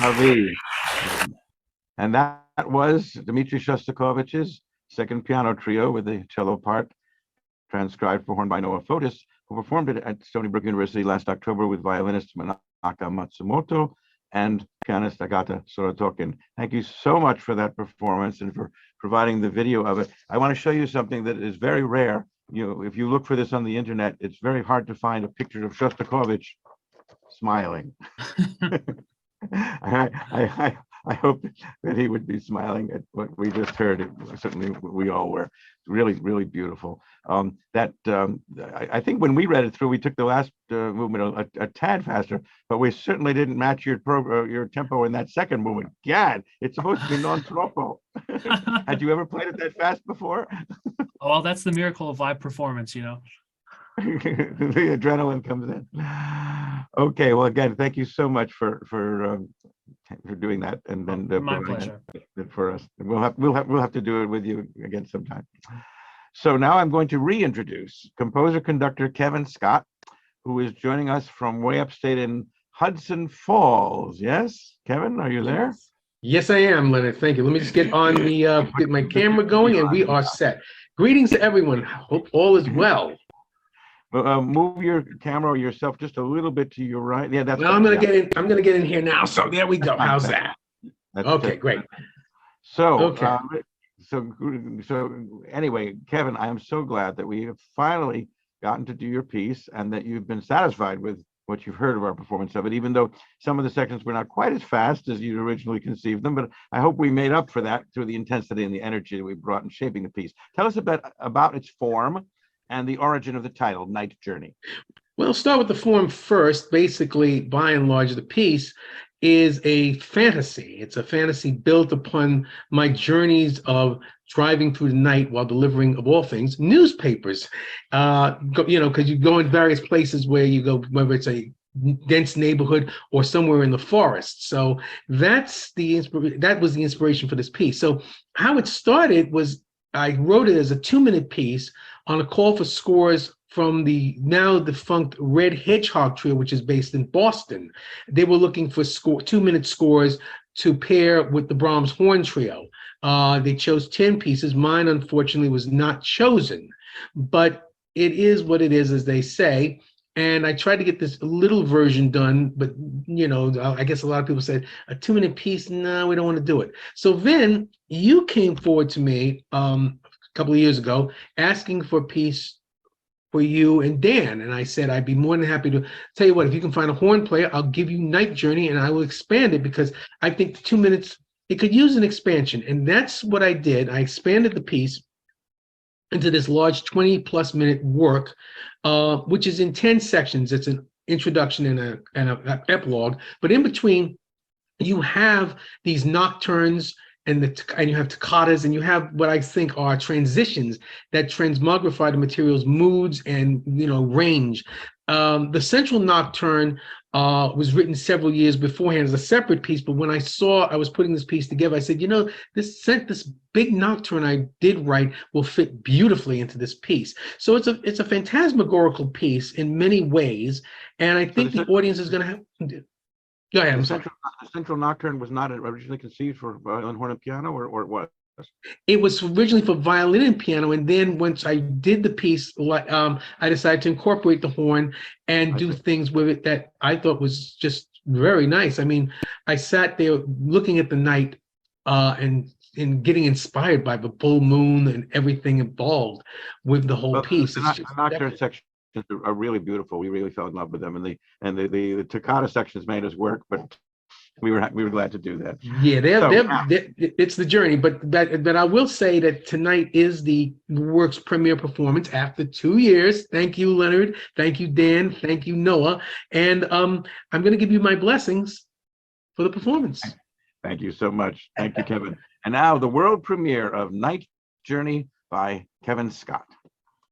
Ali. And that was Dmitri Shostakovich's second piano trio with the cello part, transcribed for horn by Noah Fotis, who performed it at Stony Brook University last October with violinist Manaka Matsumoto and pianist Agata Sorotokin. Thank you so much for that performance and for providing the video of it. I want to show you something that is very rare. If you look for this on the internet, it's very hard to find a picture of Shostakovich smiling. I hope that he would be smiling at what we just heard. Certainly, we all were. Really, really beautiful. I think when we read it through, we took the last movement a tad faster, but we certainly didn't match your tempo in that second movement. God, it's supposed to be non troppo. Had you ever played it that fast before? Oh, well, that's the miracle of live performance, The adrenaline comes in. Okay, well, again, thank you so much for doing that, and then my pleasure for us. We'll have to do it with you again sometime. So now I'm going to reintroduce composer conductor Kevin Scott, who is joining us from way upstate in Hudson Falls. Yes, Kevin, are you there? Yes, I am, Leonard. Thank you. Let me just get on the get my camera going, and we are set. Greetings to everyone. Hope all is well. Move your camera or yourself just a little bit to your right. Yeah, that's. Well, I'm gonna get in. I'm gonna get in here now. So there we go. How's that? Okay, great. So, okay. So anyway, Kevin, I am so glad that we have finally gotten to do your piece and that you've been satisfied with what you've heard of our performance of it, even though some of the sections were not quite as fast as you originally conceived them. But I hope we made up for that through the intensity and the energy that we brought in shaping the piece. Tell us a bit about its form and the origin of the title, Night Journey. Well, start with the form first. Basically, by and large, the piece is a fantasy. It's a fantasy built upon my journeys of driving through the night while delivering, of all things, newspapers. Because you go in various places where you go, whether it's a dense neighborhood or somewhere in the forest. So that was the inspiration for this piece. So how it started was I wrote it as a 2-minute piece on a call for scores from the now defunct Red Hedgehog Trio, which is based in Boston. They were looking for 2-minute scores to pair with the Brahms Horn Trio. They chose 10 pieces. Mine, unfortunately, was not chosen, but it is what it is, as they say. And I tried to get this little version done, but I guess a lot of people said a 2-minute piece. No, we don't want to do it. So then you came forward to me a couple of years ago asking for a piece for you and Dan. And I said, I'd be more than happy to tell you what, if you can find a horn player, I'll give you Night Journey and I will expand it because I think the 2 minutes, it could use an expansion. And that's what I did. I expanded the piece into this large 20+ minute work, which is in 10 sections. It's an introduction and an epilogue, but in between you have these nocturnes and you have toccatas, and you have what I think are transitions that transmogrify the material's moods and range. The central nocturne was written several years beforehand as a separate piece, but when I saw I was putting this piece together, I said, this big nocturne I did write will fit beautifully into this piece. So it's a phantasmagorical piece in many ways, and I think the audience is going to have. Go ahead. The central nocturne was not originally conceived for violin, horn, and piano, or it was? It was originally for violin and piano, and then once I did the piece, I decided to incorporate the horn and do things with it that I thought was just very nice. I mean, I sat there looking at the night and getting inspired by the full moon and everything involved with the whole piece. The nocturne section are really beautiful. We really fell in love with them, and the toccata sections made us work, but we were glad to do that. Yeah, it's the journey, but I will say that tonight is the work's premiere performance after 2 years. Thank you, Leonard. Thank you, Dan. Thank you, Noah. And I'm going to give you my blessings for the performance. Thank you so much. Thank you, Kevin. And now the world premiere of Night Journey by Kevin Scott.